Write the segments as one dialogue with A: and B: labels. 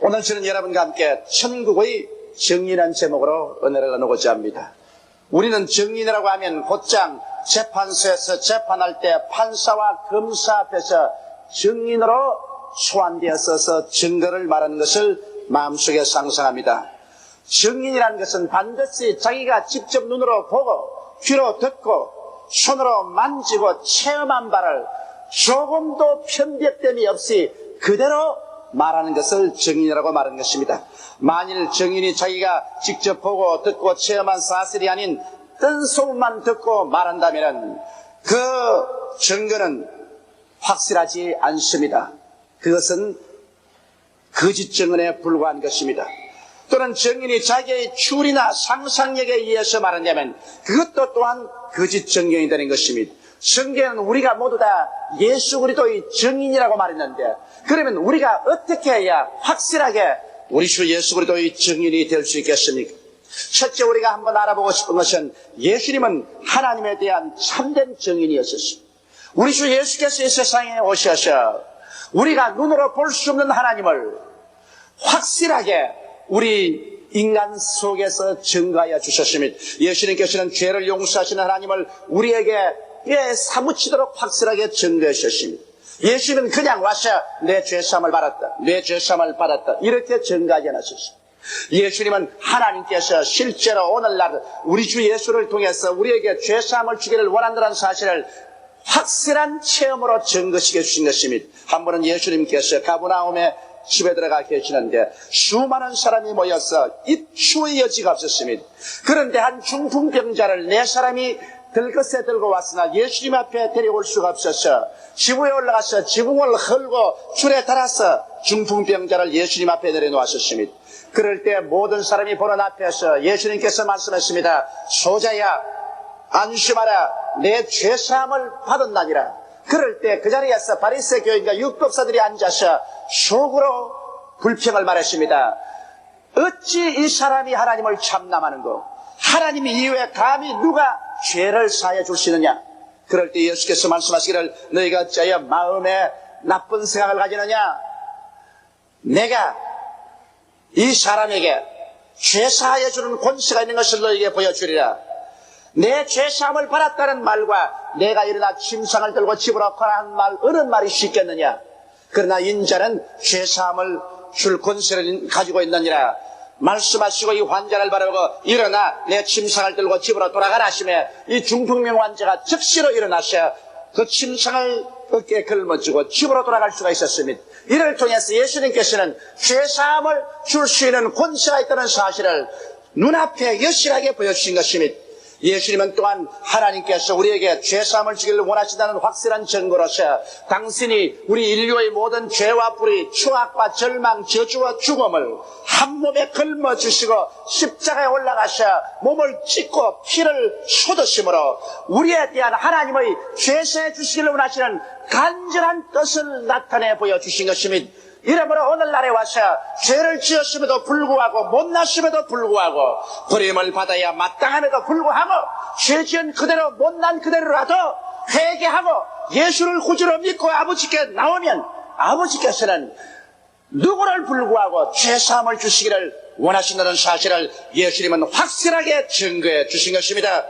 A: 오늘 저는 여러분과 함께 천국의 정의라는 제목으로 은혜를 나누고자 합니다. 우리는 정의라고 하면 곧장 재판소에서 재판할 때 판사와 검사 앞에서 정인으로 소환되어서 증거를 말하는 것을 마음속에 상상합니다. 정인이라는 것은 반드시 자기가 직접 눈으로 보고 귀로 듣고 손으로 만지고 체험한 바를 조금도 편biệt됨이 없이 그대로 말하는 것을 정인이라고 말하는 것입니다. 만일 정인이 자기가 직접 보고 듣고 체험한 사실이 아닌 뜬소문만 듣고 말한다면 그 증거는 확실하지 않습니다. 그것은 거짓 증언에 불과한 것입니다. 또는 정인이 자기의 추리나 상상력에 의해서 말한다면 그것도 또한 거짓 증언이 되는 것입니다. 성경은 우리가 모두 다 예수 그리스도의 증인이라고 말했는데, 그러면 우리가 어떻게 해야 확실하게 우리 주 예수 그리스도의 증인이 될 수 있겠습니까? 첫째, 우리가 한번 알아보고 싶은 것은 예수님은 하나님에 대한 참된 증인이었습니다. 우리 주 예수께서 이 세상에 오셔서 우리가 눈으로 볼 수 없는 하나님을 확실하게 우리 인간 속에서 증거하여 주셨습니다. 예수님께서는 죄를 용서하시는 하나님을 우리에게 사무치도록 확실하게 증거해 주셨습니다. 예수님은 그냥 와서 내 죄사함을 받았다, 내 죄사함을 받았다 이렇게 증거하지 않았습니다. 예수님은 하나님께서 실제로 오늘날 우리 주 예수를 통해서 우리에게 죄사함을 주기를 원한다는 사실을 확실한 체험으로 증거시켜 주신 것입니다. 한 번은 예수님께서 가버나움에 집에 들어가 계시는데 수많은 사람이 모여서 입추의 여지가 없었습니다. 그런데 한 중풍병자를 네 사람이 들것에 들고 왔으나 예수님 앞에 데려올 수가 없어서 지붕에 올라가서 지붕을 헐고 줄에 달아서 중풍병자를 예수님 앞에 내려놓았습니다. 그럴 때 모든 사람이 보는 앞에서 예수님께서 말씀했습니다. 소자야, 안심하라, 내 죄사함을 받았나니라. 그럴 때 그 자리에서 바리새 교인과 율법사들이 앉아서 속으로 불평을 말했습니다. 어찌 이 사람이 하나님을 참남하는고, 하나님 이외에 감히 누가 죄를 사해 줄 수 있느냐. 그럴 때 예수께서 말씀하시기를 너희가 어찌하여 마음에 나쁜 생각을 가지느냐. 내가 이 사람에게 죄 사하여 주는 권세가 있는 것을 너희에게 보여주리라. 내 죄사함을 받았다는 말과 내가 일어나 침상을 들고 집으로 가라 한 말, 어느 말이 쉽겠느냐. 그러나 인자는 죄사함을 줄 권세를 가지고 있느니라. 말씀하시고 이 환자를 바라보고 일어나 내 침상을 들고 집으로 돌아가라 하시며 이 중풍병 환자가 즉시로 일어나서 그 침상을 어깨에 걸머쥐고 집으로 돌아갈 수가 있었습니다. 이를 통해서 예수님께서는 죄사함을 줄 수 있는 권세가 있다는 사실을 눈앞에 여실하게 보여주신 것입니다. 예수님은 또한 하나님께서 우리에게 죄사함을 주기를 원하신다는 확실한 증거로서 당신이 우리 인류의 모든 죄와 불의, 추악과 절망, 저주와 죽음을 한 몸에 걸머주시고 십자가에 올라가셔 몸을 찢고 피를 쏟으심으로 우리에 대한 하나님의 죄사해 주시기를 원하시는 간절한 뜻을 나타내 보여주신 것입니다. 이러므로 오늘날에 와서 죄를 지었음에도 불구하고 못났음에도 불구하고 버림을 받아야 마땅함에도 불구하고 죄 지은 그대로 못난 그대로라도 회개하고 예수를 구주로 믿고 아버지께 나오면 아버지께서는 누구를 불구하고 죄사함을 주시기를 원하신다는 사실을 예수님은 확실하게 증거해 주신 것입니다.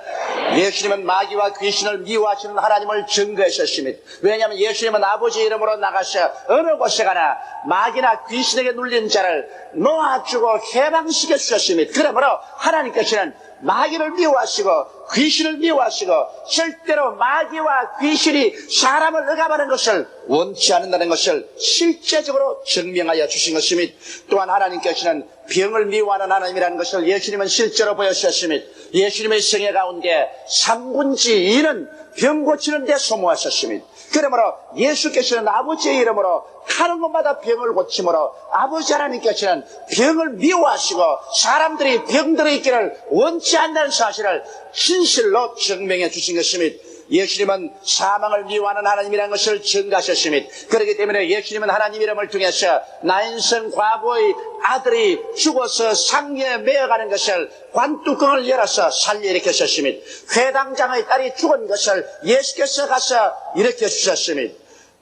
A: 예수님은 마귀와 귀신을 미워하시는 하나님을 증거하셨습니다. 왜냐하면 예수님은 아버지 이름으로 나가셔 어느 곳에 가나 마귀나 귀신에게 눌린 자를 놓아주고 해방시켜 주셨습니다. 그러므로 하나님께서는 마귀를 미워하시고 귀신을 미워하시고 절대로 마귀와 귀신이 사람을 억압하는 것을 원치 않는다는 것을 실제적으로 증명하여 주신 것입니다. 또한 하나님께서는 병을 미워하는 하나님이라는 것을 예수님은 실제로 보여주셨습니다. 예수님의 생애 가운데 3분의 2는 병 고치는 데 소모하셨습니다. 그러므로 예수께서는 아버지의 이름으로 가는 곳마다 병을 고침으로 아버지 하나님께서는 병을 미워하시고 사람들이 병들어 있기를 원치 않는 사실을 진실로 증명해 주신 것입니다. 예수님은 사망을 미워하는 하나님이라는 것을 증거하셨습니다. 그렇기 때문에 예수님은 하나님 이름을 통해서 나인성 과부의 아들이 죽어서 상류에 매어가는 것을 관뚜껑을 열어서 살려일으켰습니다. 회당장의 딸이 죽은 것을 예수께서 가서 일으켜 주셨습니다.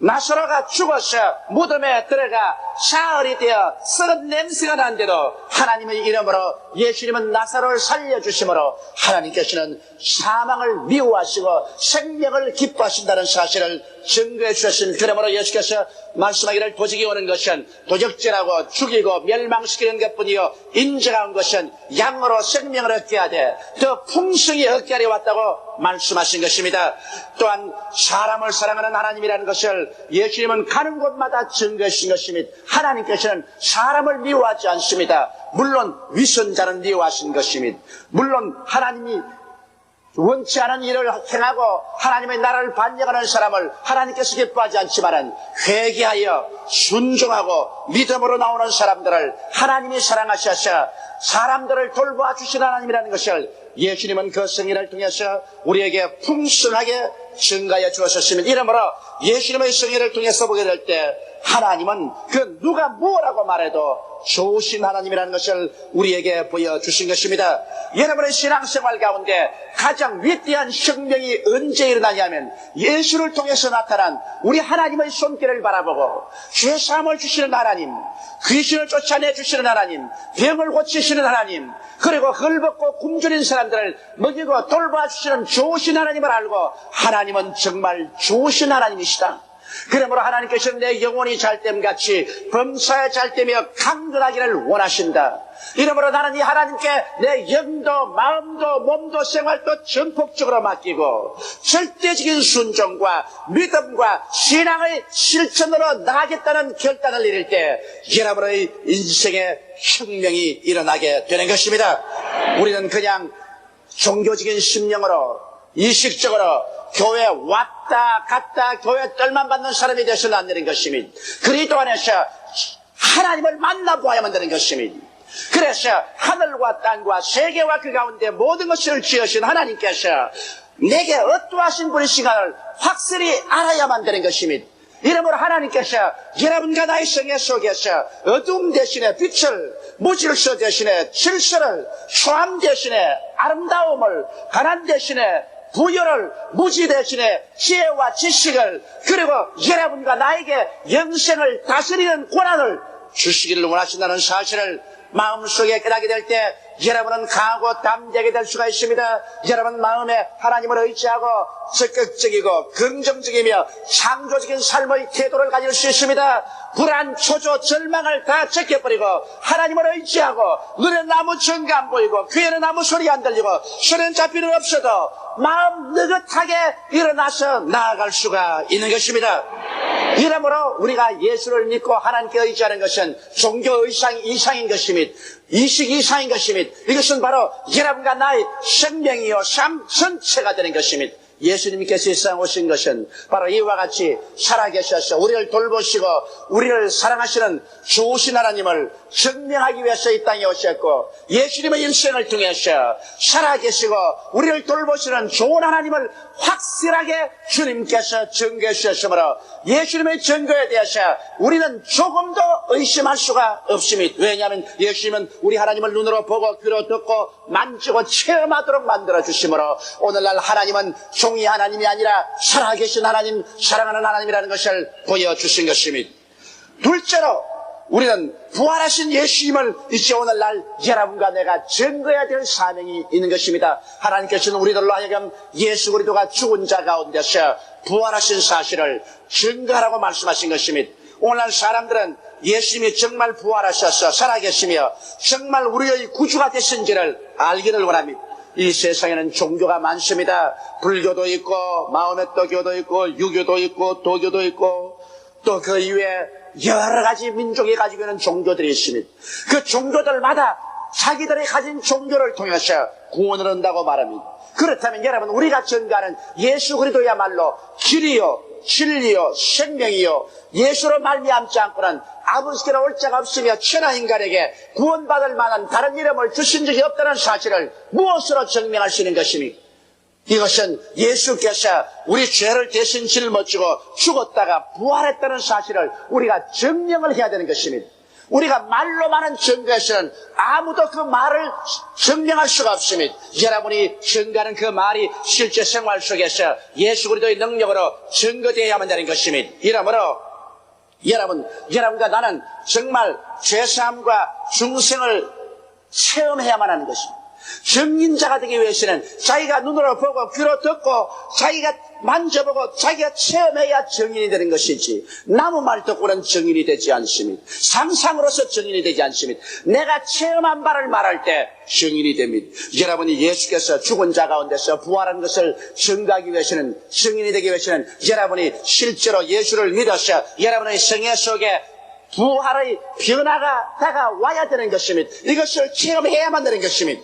A: 나사로가 죽어서 무덤에 들어가 사흘이 되어 썩은 냄새가 나는데도 하나님의 이름으로 예수님은 나사로를 살려주심으로 하나님께서는 사망을 미워하시고 생명을 기뻐하신다는 사실을 증거해 주셨습니다. 그러므로 예수께서 말씀하기를 도적이 오는 것은 도적질하고 죽이고 멸망시키는 것뿐이요 인정한 것은 양으로 생명을 얻게 하되 더 풍성히 얻게 하려 왔다고 말씀하신 것입니다. 또한 사람을 사랑하는 하나님이라는 것을 예수님은 가는 곳마다 증거해 주신 것입니다. 하나님께서는 사람을 미워하지 않습니다. 물론 위선자는 미워하신 것입니다. 물론 하나님이 원치 않은 일을 행하고 하나님의 나라를 반역하는 사람을 하나님께서 기뻐하지 않지만은 회개하여 순종하고 믿음으로 나오는 사람들을 하나님이 사랑하셔서 사람들을 돌보아 주신 하나님이라는 것을 예수님은 그 성인을 통해서 우리에게 풍성하게 증가해 주었습니다. 이러므로 예수님의 성인을 통해서 보게 될 때 하나님은 그 누가 뭐라고 말해도 좋으신 하나님이라는 것을 우리에게 보여주신 것입니다. 여러분의 신앙생활 가운데 가장 위대한 혁명이 언제 일어나냐면 예수를 통해서 나타난 우리 하나님의 손길을 바라보고 죄사함을 주시는 하나님, 귀신을 쫓아내 주시는 하나님, 병을 고치시는 하나님, 그리고 헐벗고 굶주린 사람들을 먹이고 돌봐 주시는 좋으신 하나님을 알고 하나님은 정말 좋으신 하나님이시다. 그러므로 하나님께서는 내 영혼이 잘됨같이 범사에 잘되며 강건하기를 원하신다. 이러므로 나는 이 하나님께 내 영도 마음도 몸도 생활도 전폭적으로 맡기고 절대적인 순종과 믿음과 신앙의 실천으로 나가겠다는 결단을 내릴 때 여러분의 인생의 혁명이 일어나게 되는 것입니다. 우리는 그냥 종교적인 심령으로 이식적으로 교회 왔다 갔다 교회 떨만 받는 사람이 되어서는 안 되는 것입니다. 그리스도 안에서 하나님을 만나보아야만 되는 것입니다. 그래서 하늘과 땅과 세계와 그 가운데 모든 것을 지으신 하나님께서 내게 어떠하신 분이신가를 확실히 알아야만 되는 것입니다. 이러므로 하나님께서 여러분과 나의 생애 속에서 어둠 대신에 빛을, 무질서 대신에 질서를, 초암 대신에 아름다움을, 가난 대신에 부여를, 무지 대신에 지혜와 지식을, 그리고 여러분과 나에게 영생을 다스리는 권한을 주시기를 원하신다는 사실을 마음속에 깨닫게 될 때 여러분은 강하고 담대하게 될 수가 있습니다. 여러분 마음에 하나님을 의지하고 적극적이고 긍정적이며 창조적인 삶의 태도를 가질 수 있습니다. 불안, 초조, 절망을 다 제껴버리고 하나님을 의지하고 눈에 아무 증거 안 보이고 귀에는 아무 소리 안 들리고 손에는 잡히는 없어도 마음 느긋하게 일어나서 나아갈 수가 있는 것입니다. 이러므로 우리가 예수를 믿고 하나님께 의지하는 것은 종교 이상인 것입니다. 이식 이상인 것입니다. 이것은 바로 여러분과 나의 생명이요 삶 전체가 되는 것입니다. 예수님께서 이 세상 오신 것은 바로 이와 같이 살아계셔서 우리를 돌보시고 우리를 사랑하시는 좋으신 하나님을 증명하기 위해서 이 땅에 오셨고 예수님의 일생을 통해서 살아계시고 우리를 돌보시는 좋은 하나님을 확실하게 주님께서 증거해 주셨으므로 예수님의 증거에 대해서 우리는 조금도 의심할 수가 없습니다. 왜냐하면 예수님은 우리 하나님을 눈으로 보고 귀로 듣고 만지고 체험하도록 만들어 주심으로 오늘날 하나님은 종이 하나님이 아니라 살아계신 하나님, 사랑하는 하나님이라는 것을 보여주신 것입니다. 둘째로 우리는 부활하신 예수님을 이제 오늘날 여러분과 내가 증거해야 될 사명이 있는 것입니다. 하나님께서는 우리들로 하여금 예수 그리스도가 죽은 자 가운데서 부활하신 사실을 증거하라고 말씀하신 것입니다. 오늘날 사람들은 예수님이 정말 부활하셔서 살아계시며 정말 우리의 구주가 되신지를 알기를 원합니다. 이 세상에는 종교가 많습니다. 불교도 있고 마호메트교도 있고 유교도 있고 도교도 있고 또 그 이외에 여러 가지 민족이 가지고 있는 종교들이 있습니다. 그 종교들마다 자기들이 가진 종교를 통해서 구원을 얻는다고 말합니다. 그렇다면 여러분 우리가 증거하는 예수 그리스도야말로 길이요 진리요 생명이요 예수로 말미암지 않고는 아버지께로 올 자가 없으며 천하 인간에게 구원받을 만한 다른 이름을 주신 적이 없다는 사실을 무엇으로 증명할 수 있는 것입니까? 이것은 예수께서 우리 죄를 대신 짊어지고 죽었다가 부활했다는 사실을 우리가 증명을 해야 되는 것입니다. 우리가 말로만은 증거해서는 아무도 그 말을 증명할 수가 없습니다. 여러분이 증거하는 그 말이 실제 생활 속에서 예수 그리스도의 능력으로 증거되어야만 되는 것입니다. 이러므로 여러분과 나는 정말 죄사함과 중생을 체험해야만 하는 것입니다. 증인자가 되기 위해서는 자기가 눈으로 보고 귀로 듣고 자기가 만져보고 자기가 체험해야 증인이 되는 것이지, 남의 말 듣고는 증인이 되지 않습니다. 상상으로서 증인이 되지 않습니다. 내가 체험한 바를 말할 때 증인이 됩니다. 여러분이 예수께서 죽은 자 가운데서 부활한 것을 증거하기 위해서는, 증인이 되기 위해서는 여러분이 실제로 예수를 믿어서 여러분의 생애 속에 부활의 변화가 다가와야 되는 것입니다. 이것을 체험해야만 되는 것입니다.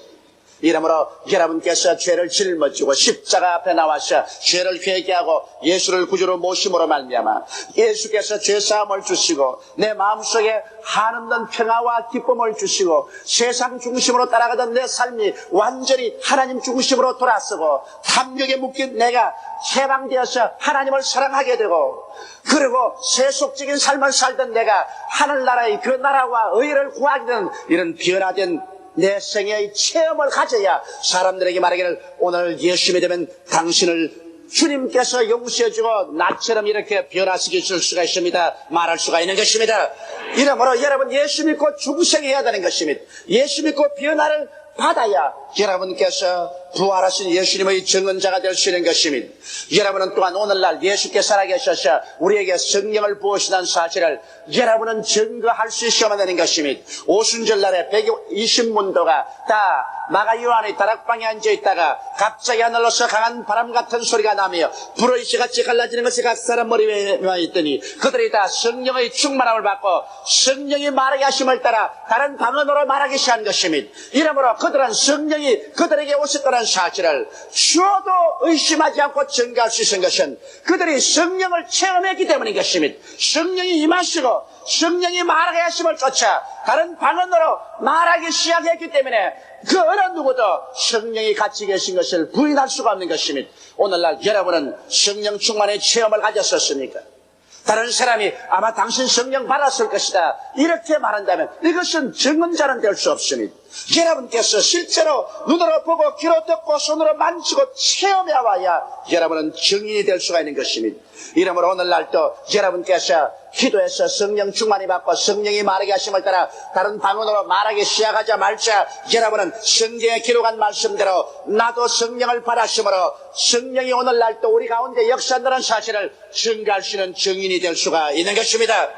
A: 이러므로 여러분께서 죄를 짊어지고 십자가 앞에 나와서 죄를 회개하고 예수를 구주로 모심으로 말미암아 예수께서 죄사함을 주시고 내 마음속에 한없는 평화와 기쁨을 주시고 세상 중심으로 따라가던 내 삶이 완전히 하나님 중심으로 돌아서고 탐욕에 묶인 내가 해방되어서 하나님을 사랑하게 되고, 그리고 세속적인 삶을 살던 내가 하늘나라의 그 나라와 의를 구하게 되는 이런 변화된 내 생애의 체험을 가져야 사람들에게 말하기를 오늘 예수 믿으면 당신을 주님께서 용서해주고 나처럼 이렇게 변화시킬 수가 있습니다 말할 수가 있는 것입니다. 이러므로 여러분 예수 믿고 중생해야 되는 것입니다. 예수 믿고 변화를 받아야 여러분께서 부활하신 예수님의 증언자가 될 수 있는 것입니다. 여러분은 또한 오늘날 예수께서 살아계셔서 우리에게 성령을 부으시다는 사실을 여러분은 증거할 수 있어야만 되는 것입니다. 오순절날에 120문도가 다 마가 요한의 다락방에 앉아있다가 갑자기 하늘로서 강한 바람 같은 소리가 나며 불의 씨같이 갈라지는 것이 각 사람 머리 위에 있더니 그들이 다 성령의 충만함을 받고 성령이 말하게 하심을 따라 다른 방언으로 말하기 시작한 것입니다. 이러므로 그들은 성령이 그들에게 오셨다는 사실을 주어도 의심하지 않고 증거할 수 있는 것은 그들이 성령을 체험했기 때문인 것입니다. 성령이 임하시고 성령이 말하게 하심을 쫓아 다른 방언으로 말하기 시작했기 때문에 그 어느 누구도 성령이 같이 계신 것을 부인할 수가 없는 것입니다. 오늘날 여러분은 성령 충만의 체험을 가졌었습니까? 다른 사람이 아마 당신 성령 받았을 것이다 이렇게 말한다면 이것은 증언자는 될 수 없습니다. 여러분께서 실제로 눈으로 보고 귀로 듣고 손으로 만지고 체험해 와야 여러분은 증인이 될 수가 있는 것입니다. 이러므로 오늘날 또 여러분께서 기도해서 성령 충만이 받고 성령이 말하게 하심을 따라 다른 방언으로 말하기 시작하자 말자 여러분은 성경에 기록한 말씀대로 나도 성령을 받았으므로 성령이 오늘날 또 우리 가운데 역사한다는 사실을 증거할 수 있는 증인이 될 수가 있는 것입니다.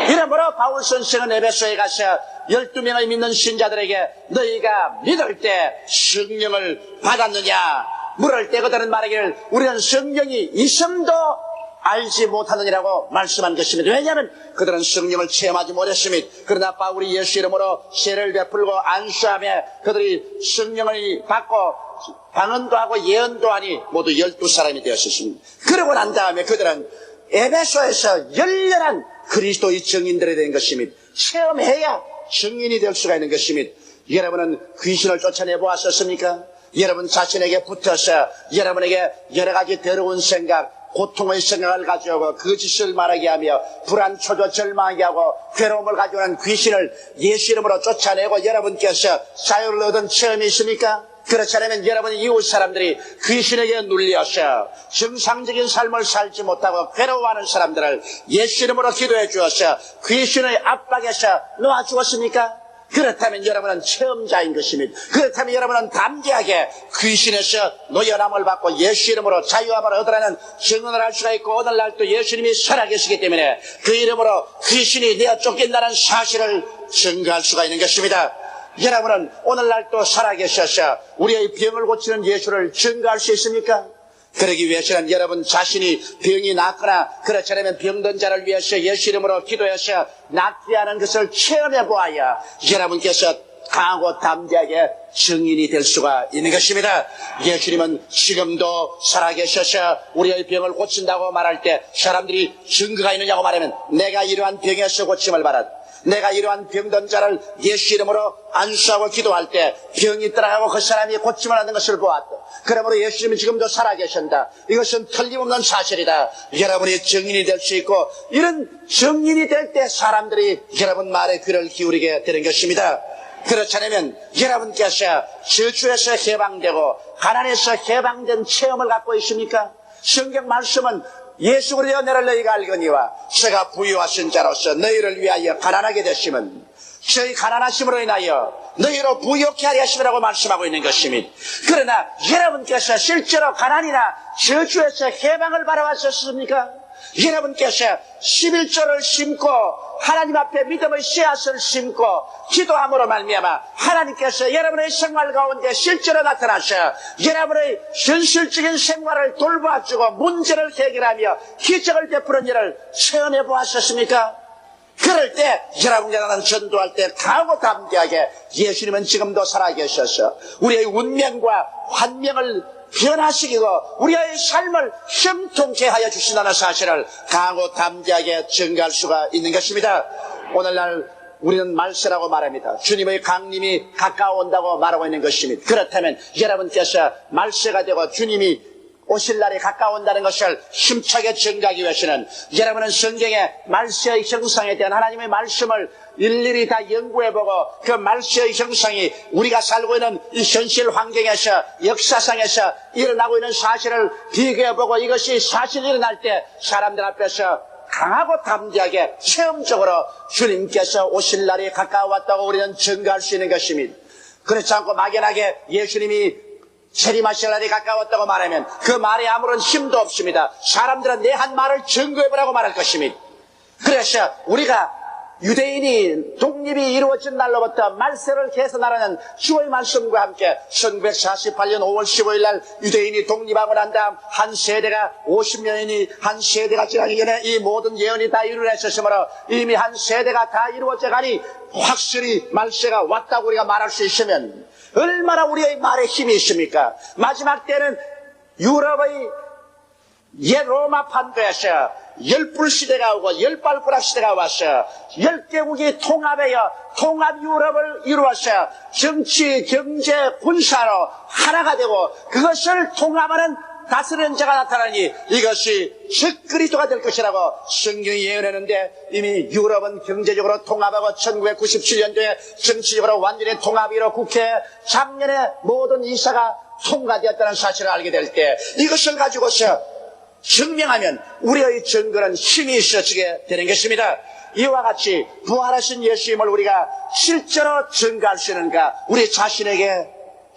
A: 이러므로 바울 선생은 에베소에 가서 12명의 믿는 신자들에게 너희가 믿을 때 성령을 받았느냐 물을 때 그들은 말하기를 우리는 성령이 있음도 알지 못하느니라고 말씀한 것입니다. 왜냐하면 그들은 성령을 체험하지 못했습니다. 그러나 바울이 예수 이름으로 세례를 베풀고 안수하며 그들이 성령을 받고 방언도 하고 예언도 하니 모두 12사람이 되었습니다. 그러고 난 다음에 그들은 에베소에서 열렬한 그리스도의 증인들이 된 것입니다. 체험해야 증인이 될 수가 있는 것입니다. 여러분은 귀신을 쫓아내 보았었습니까? 여러분 자신에게 붙어서 여러분에게 여러 가지 더러운 생각, 고통의 생각을 가져오고 거짓을 말하게 하며 불안, 초조, 절망하게 하고 괴로움을 가져오는 귀신을 예수 이름으로 쫓아내고 여러분께서 자유를 얻은 체험이 있습니까? 그렇지 않으면 여러분의 이웃 사람들이 귀신에게 눌려서 정상적인 삶을 살지 못하고 괴로워하는 사람들을 예수 이름으로 기도해 주어서 귀신의 압박에서 놓아주었습니까? 그렇다면 여러분은 체험자인 것입니다. 그렇다면 여러분은 담대하게 귀신에서 노연함을 받고 예수 이름으로 자유함을 얻으라는 증언을 할 수가 있고 오늘날 또 예수님이 살아계시기 때문에 그 이름으로 귀신이 내어 쫓긴다는 사실을 증거할 수가 있는 것입니다. 여러분은 오늘날 또 살아계셔서 우리의 병을 고치는 예수를 증거할 수 있습니까? 그러기 위해서는 여러분 자신이 병이 낫거나 그렇지 않으면 병든 자를 위해서 예수 이름으로 기도해서 낫게 하는 것을 체험해 보아야 여러분께서 강하고 담대하게 증인이 될 수가 있는 것입니다. 예수님은 지금도 살아계셔서 우리의 병을 고친다고 말할 때 사람들이 증거가 있느냐고 말하면 내가 이러한 병에서 고침을 받았다. 내가 이러한 병든 자를 예수 이름으로 안수하고 기도할 때 병이 떠나가고 그 사람이 고침을 하는 것을 보았다. 그러므로 예수님이 지금도 살아계신다. 이것은 틀림없는 사실이다. 여러분이 증인이 될 수 있고 이런 증인이 될 때 사람들이 여러분 말에 귀를 기울이게 되는 것입니다. 그렇지 않으면 여러분께서 저주에서 해방되고 가난에서 해방된 체험을 갖고 있습니까? 성경 말씀은 예수 그리스도 너를 너희가 알거니와 저가 부유하신 자로서 너희를 위하여 가난하게 되시면 저희 가난하심으로 인하여 너희로 부유케 하려 하심이라고 말씀하고 있는 것입니다. 그러나 여러분께서 실제로 가난이나 저주에서 해방을 바라왔었습니까? 여러분께서 11조를 심고 하나님 앞에 믿음의 씨앗을 심고 기도함으로 말미암아 하나님께서 여러분의 생활 가운데 실제로 나타나셔 여러분의 현실적인 생활을 돌봐주고 문제를 해결하며 기적을 베푸는 일을 체험해 보았었습니까? 그럴 때 여러분과 나는 전도할 때 강하고 담대하게 예수님은 지금도 살아계셔서 우리의 운명과 환명을 변화시키고 우리의 삶을 형통케 하여 주신다는 사실을 강하고 담대하게 증거할 수가 있는 것입니다. 오늘날 우리는 말세라고 말합니다. 주님의 강림이 가까워온다고 말하고 있는 것입니다. 그렇다면 여러분께서 말세가 되고 주님이 오실 날이 가까운다는 것을 힘차게 증가하기 위해서는 여러분은 성경의 말세의 형상에 대한 하나님의 말씀을 일일이 다 연구해보고 그 말세의 형상이 우리가 살고 있는 이 현실 환경에서 역사상에서 일어나고 있는 사실을 비교해보고 이것이 사실이 일어날 때 사람들 앞에서 강하고 담대하게 체험적으로 주님께서 오실 날이 가까웠다고 우리는 증거할 수 있는 것입니다. 그렇지 않고 막연하게 예수님이 재림하실 날이 가까웠다고 말하면 그 말에 아무런 힘도 없습니다. 사람들은 내 한 말을 증거해보라고 말할 것입니다. 그래서 우리가 유대인이 독립이 이루어진 날로부터 말세를 개선하라는 주의 말씀과 함께 1948년 5월 15일 날 유대인이 독립하고 난 다음 한 세대가 50년이 한 세대가 지나기 전에 이 모든 예언이 다 이루어졌으므로 이미 한 세대가 다 이루어져 가니 확실히 말세가 왔다고 우리가 말할 수 있으면 얼마나 우리의 말에 힘이 있습니까? 마지막 때는 유럽의 옛 로마 판도에서 열불 시대가 오고 열발가락 시대가 와서 10개국이 통합하여 통합 유럽을 이루어서 정치, 경제, 군사로 하나가 되고 그것을 통합하는 다스리는 자가 나타나니 이것이 적그리스도가 될 것이라고 성경이 예언했는데 이미 유럽은 경제적으로 통합하고 1997년도에 정치적으로 완전히 통합이로 국회 작년에 모든 이사가 통과되었다는 사실을 알게 될 때 이것을 가지고서 증명하면 우리의 증거는 힘이 있어지게 되는 것입니다. 이와 같이 부활하신 예수님을 우리가 실제로 증거할 수 있는가 우리 자신에게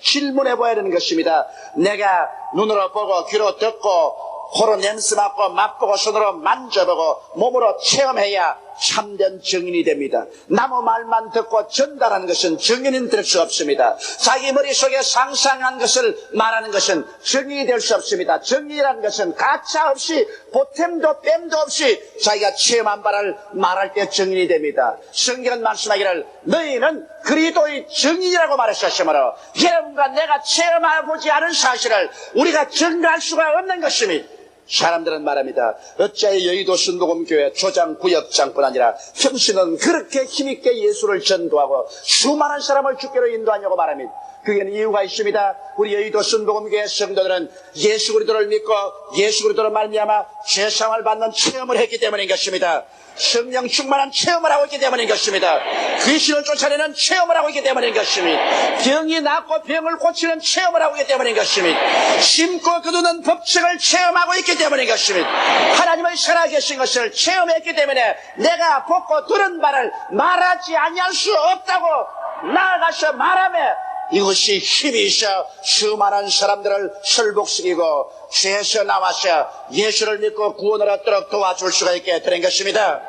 A: 질문해 봐야 되는 것입니다. 내가 눈으로 보고 귀로 듣고 코로 냄새 맡고 맛보고 손으로 만져보고 몸으로 체험해야 참된 증인이 됩니다. 남의 말만 듣고 전달하는 것은 증인이 될 수 없습니다. 자기 머릿속에 상상한 것을 말하는 것은 증인이 될 수 없습니다. 증인이라는 것은 가짜 없이 보탬도 뺨도 없이 자기가 체험한 바를 말할 때 증인이 됩니다. 성경은 말씀하기를 너희는 그리스도의 증인이라고 말했었으므로 여러분과 내가 체험해보지 않은 사실을 우리가 증거할 수가 없는 것입니다. 사람들은 말합니다. 어찌하여 여의도 순복음교회 조장 구역장뿐 아니라 평신은 그렇게 힘있게 예수를 전도하고 수많은 사람을 주께로 인도하냐고 말합니다. 그게는 이유가 있습니다. 우리 여의도 순복음교회 성도들은 예수 그리스도를 믿고 예수 그리스도로 말미암아 죄사함을 받는 체험을 했기 때문인 것입니다. 성령 충만한 체험을 하고 있기 때문인 것입니다. 귀신을 쫓아내는 체험을 하고 있기 때문인 것입니다. 병이 낫고 병을 고치는 체험을 하고 있기 때문인 것입니다. 심고 거두는 법칙을 체험하고 있기 때문인 것입니다. 하나님의 살아계신 것을 체험했기 때문에 내가 보고 들은 바를 말하지 아니할 수 없다고 나아가서 말하며 이것이 힘이 있어 수많은 사람들을 설복시키고 죄에서 나와서 예수를 믿고 구원을 얻도록 도와줄 수가 있게 되는 것입니다.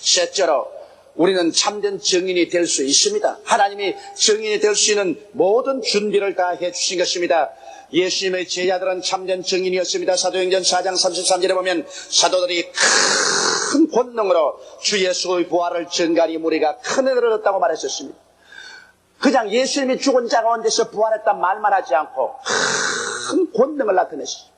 A: 셋째로 우리는 참된 증인이 될 수 있습니다. 하나님이 증인이 될 수 있는 모든 준비를 다 해주신 것입니다. 예수님의 제자들은 참된 증인이었습니다. 사도행전 4장 33절에 보면 사도들이 큰 권능으로 주 예수의 부활을 증가하니 무리가 큰 은혜를 얻었다고 말했었습니다. 그냥 예수님이 죽은 자 가운데서 부활했단 말만 하지 않고 큰 권능을 나타내셨습니다.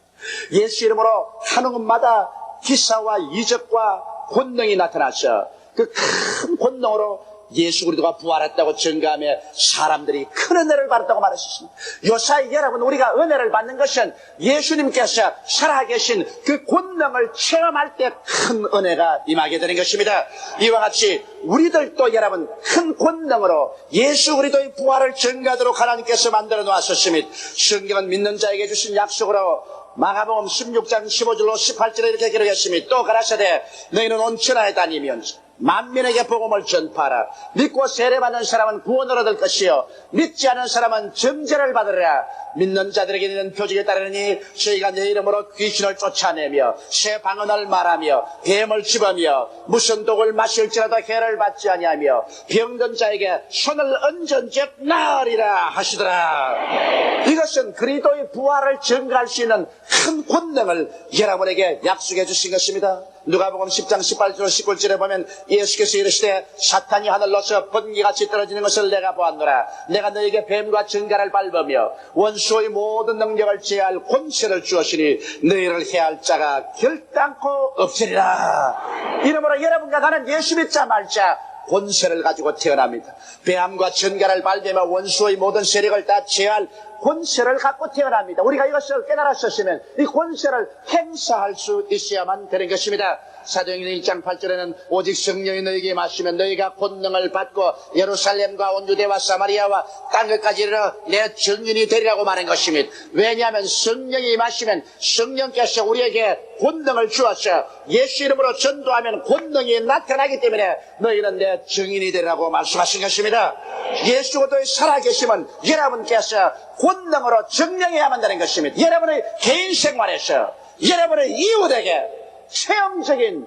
A: 예수 이름으로 하는 것마다 기사와 이적과 권능이 나타나셔 그 큰 권능으로 예수 그리스도가 부활했다고 증거하며 사람들이 큰 은혜를 받았다고 말하셨습니다. 요사이 여러분, 우리가 은혜를 받는 것은 예수님께서 살아계신 그 권능을 체험할 때 큰 은혜가 임하게 되는 것입니다. 이와 같이 우리들도 여러분 큰 권능으로 예수 그리스도의 부활을 증거하도록 하나님께서 만들어 놓으셨습니다. 성경은 믿는 자에게 주신 약속으로 마가복음 16장 15절로 18절에 이렇게 기록했습니다. 또 가라사대 너희는 온 천하에 다니면서 만민에게 복음을 전파하라. 믿고 세례받는 사람은 구원을 얻을 것이요 믿지 않은 사람은 정죄를 받으리라. 믿는 자들에게 있는 표적에 따르니 저희가 내 이름으로 귀신을 쫓아내며 새 방언을 말하며 뱀을 집으며 무슨 독을 마실지라도 해를 받지 아니하며 병든 자에게 손을 얹은 즉 나으리라 하시더라. 이것은 그리스도의 부활을 증거할 수 있는 큰 권능을 여러분에게 약속해 주신 것입니다. 누가복음 10장 18절 19절에 보면 예수께서 이르시되 사탄이 하늘로서 번개같이 떨어지는 것을 내가 보았노라. 내가 너에게 뱀과 증가를 밟으며 원수의 모든 능력을 제할 권세를 주었으니 너희를 해할 자가 결단코 없으리라. 이러므로 여러분과 나는 예수 믿자 말자 권세를 가지고 태어납니다. 뱀과 증가를 밟으며 원수의 모든 세력을 다 제할 권세를 갖고 태어납니다. 우리가 이것을 깨달았었으면 이 권세를 행사할 수 있어야만 되는 것입니다. 사도행전 1장 8절에는 오직 성령이 너희에게 임하시면 너희가 권능을 받고 예루살렘과 온 유대와 사마리아와 땅끝까지 이르러 내 증인이 되리라고 말한 것입니다. 왜냐하면 성령이 임하시면 성령께서 우리에게 권능을 주어서 예수 이름으로 전도하면 권능이 나타나기 때문에 너희는 내 증인이 되리라고 말씀하신 것입니다. 예수 그리스도의 살아계심은 여러분께서 권능으로 증명해야만 되는 것입니다. 여러분의 개인 생활에서 여러분의 이웃에게 체험적인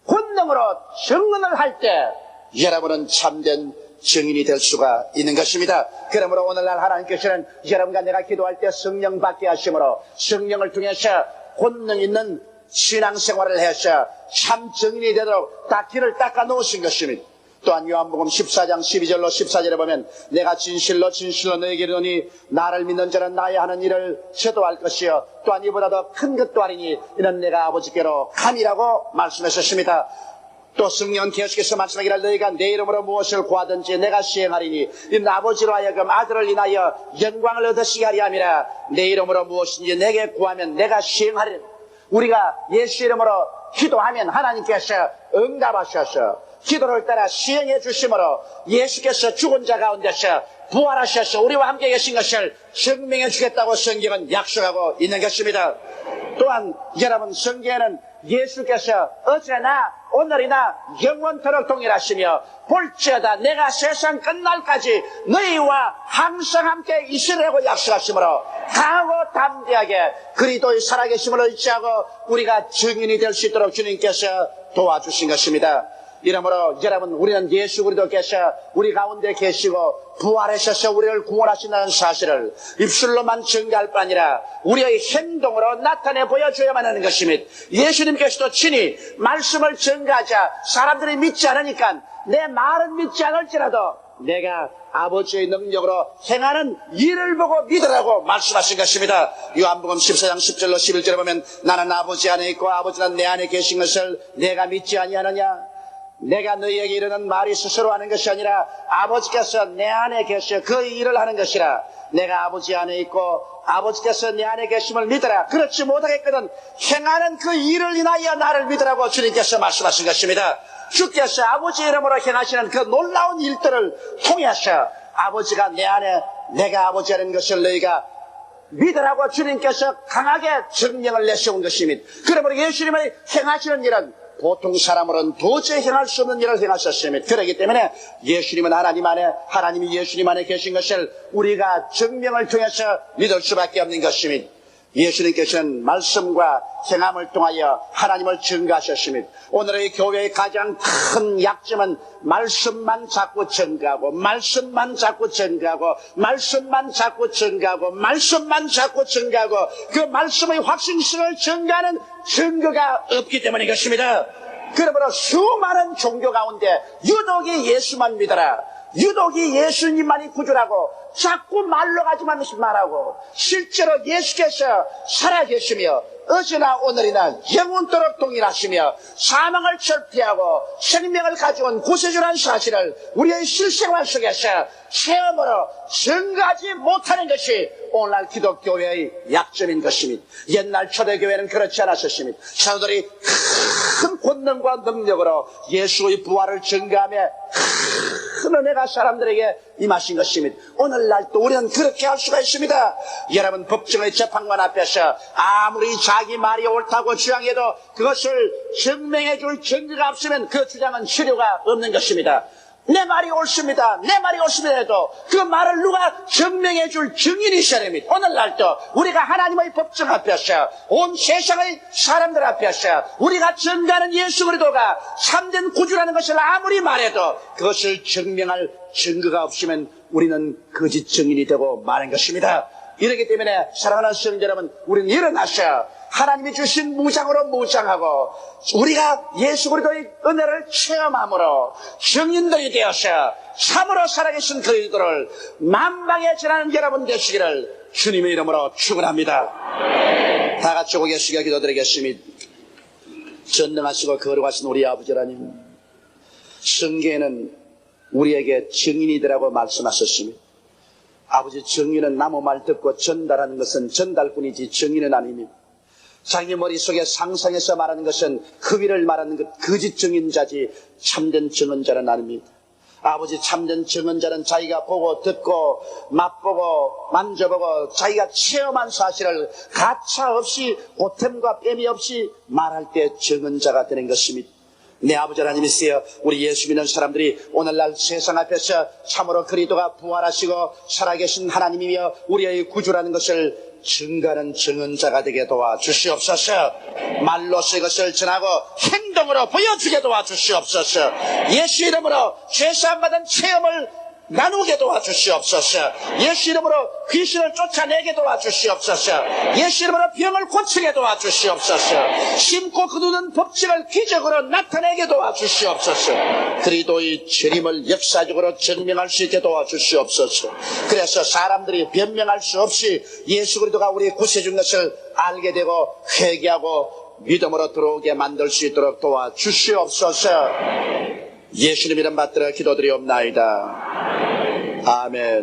A: 권능으로 증언을 할 때 여러분은 참된 증인이 될 수가 있는 것입니다. 그러므로 오늘날 하나님께서는 여러분과 내가 기도할 때 성령 받게 하심으로 성령을 통해서 권능 있는 신앙생활을 해서 참 증인이 되도록 다 길을 닦아 놓으신 것입니다. 또한 요한복음 14장 12절로 14절에 보면 내가 진실로 진실로 너에게 이르노니 나를 믿는 자는 나의 하는 일을 저도 할 것이요 또한 이보다 더 큰 것도 하리니 이는 내가 아버지께로 감이라고 말씀하셨습니다. 또 성령 계속해서 말씀하기를 너희가 내 이름으로 무엇을 구하든지 내가 시행하리니 이는 아버지로 하여금 아들을 인하여 영광을 얻으시게 하리 함이라. 내 이름으로 무엇인지 내게 구하면 내가 시행하리라. 우리가 예수 이름으로 기도하면 하나님께서 응답하셔서 기도를 따라 시행해 주심으로 예수께서 죽은 자 가운데서 부활하셔서 우리와 함께 계신 것을 증명해 주겠다고 성경은 약속하고 있는 것입니다. 또한 여러분 성경에는 예수께서 어제나 오늘이나 영원토록 동일하시며 볼지어다 내가 세상 끝날까지 너희와 항상 함께 있으라고 약속하시므로 강하고 담대하게 그리스도의 살아계심을 의지하고 우리가 증인이 될 수 있도록 주님께서 도와주신 것입니다. 이러므로 여러분 우리는 예수 그리스도께서 우리 가운데 계시고 부활하셔서 우리를 구원하신다는 사실을 입술로만 증거할 뿐 아니라 우리의 행동으로 나타내 보여줘야만 하는 것입니다. 예수님께서도 친히 말씀을 증거하자 사람들이 믿지 않으니까 내 말은 믿지 않을지라도 내가 아버지의 능력으로 행하는 일을 보고 믿으라고 말씀하신 것입니다. 요한복음 14장 10절로 11절에 보면 나는 아버지 안에 있고 아버지는 내 안에 계신 것을 내가 믿지 아니하느냐. 내가 너희에게 이르는 말이 스스로 하는 것이 아니라 아버지께서 내 안에 계셔 그 일을 하는 것이라. 내가 아버지 안에 있고 아버지께서 내 안에 계심을 믿으라. 그렇지 못하겠거든 행하는 그 일을 인하여 나를 믿으라고 주님께서 말씀하신 것입니다. 주께서 아버지 이름으로 행하시는 그 놀라운 일들을 통해서 아버지가 내 안에 내가 아버지라는 것을 너희가 믿으라고 주님께서 강하게 증명을 내세운 것입니다. 그러므로 예수님의 행하시는 일은 보통 사람으로는 도저히 행할 수 없는 일을 행하셨습니다. 그렇기 때문에 예수님은 하나님 안에 하나님이 예수님 안에 계신 것을 우리가 증명을 통해서 믿을 수밖에 없는 것입니다. 예수님께서는 말씀과 행함을 통하여 하나님을 증거하셨습니다. 오늘의 교회의 가장 큰 약점은 말씀만 자꾸 증거하고 말씀만 자꾸 증거하고 말씀만 자꾸 증거하고 말씀만 자꾸 증거하고 그 말씀의 확신성을 증거하는 증거가 없기 때문인 것입니다. 그러므로 수많은 종교 가운데 유독이 예수만 믿어라 유독이 예수님만이 구주라고 자꾸 말로 가지만 말하고 실제로 예수께서 살아계시며 어제나 오늘이나 영원토록 동일하시며 사망을 철폐하고 생명을 가져온 구세주라는 사실을 우리의 실생활 속에서 체험으로 증가하지 못하는 것이 오늘날 기독교회의 약점인 것입니다. 옛날 초대교회는 그렇지 않았었습니다. 사도들이 큰 권능과 능력으로 예수의 부활을 증거하며 큰 은혜가 사람들에게 임하신 것입니다. 오늘날 또 우리는 그렇게 할 수가 있습니다. 여러분, 법정의 재판관 앞에서 아무리 자기 말이 옳다고 주장해도 그것을 증명해 줄 증거가 없으면 그 주장은 실효가 없는 것입니다. 내 말이 옳습니다. 내 말이 옳습니다 해도 그 말을 누가 증명해 줄 증인이 있어야 됩니다. 오늘날도 우리가 하나님의 법정 앞에서 온 세상의 사람들 앞에서 우리가 증거하는 예수 그리스도가 참된 구주라는 것을 아무리 말해도 그것을 증명할 증거가 없으면 우리는 거짓 증인이 되고 마는 것입니다. 이렇기 때문에 사랑하는 성도 여러분, 우리는 일어나서 하나님이 주신 무장으로 무장하고 우리가 예수 그리스도의 은혜를 체험함으로 증인들이 되어서 참으로 살아계신 그리스도를 만방에 전하는 여러분 되시기를 주님의 이름으로 축원합니다. 다 같이 고개 숙여 기도드리겠습니다. 전능하시고 거룩하신 우리 아버지 하나님, 성경에는 우리에게 증인이 되라고 말씀하셨습니다. 아버지, 증인은 나무 말 듣고 전달하는 것은 전달뿐이지 증인은 아닙니다. 자기 머릿속에 상상해서 말하는 것은 허위를 말하는 것, 거짓 증인자지 참된 증언자는 아닙니다. 아버지, 참된 증언자는 자기가 보고 듣고 맛보고 만져보고 자기가 체험한 사실을 가차없이 보탬과 뺨이 없이 말할 때 증언자가 되는 것입니다. 내 아버지 하나님이시여, 우리 예수 믿는 사람들이 오늘날 세상 앞에서 참으로 그리스도가 부활하시고 살아계신 하나님이며 우리의 구주라는 것을 증거하는 증언자가 되게 도와주시옵소서. 말로서 이것을 전하고 행동으로 보여주게 도와주시옵소서. 예수 이름으로 죄사함 받은 체험을 나누게 도와주시옵소서. 예수 이름으로 귀신을 쫓아내게 도와주시옵소서. 예수 이름으로 병을 고치게 도와주시옵소서. 심고 거두는 법칙을 기적으로 나타내게 도와주시옵소서. 그리스도의 재림을 역사적으로 증명할 수 있게 도와주시옵소서. 그래서 사람들이 변명할 수 없이 예수 그리스도가 우리의 구세주인 것을 알게 되고 회개하고 믿음으로 들어오게 만들 수 있도록 도와주시옵소서. 예수님 이름 받들어 기도드리옵나이다. 아멘.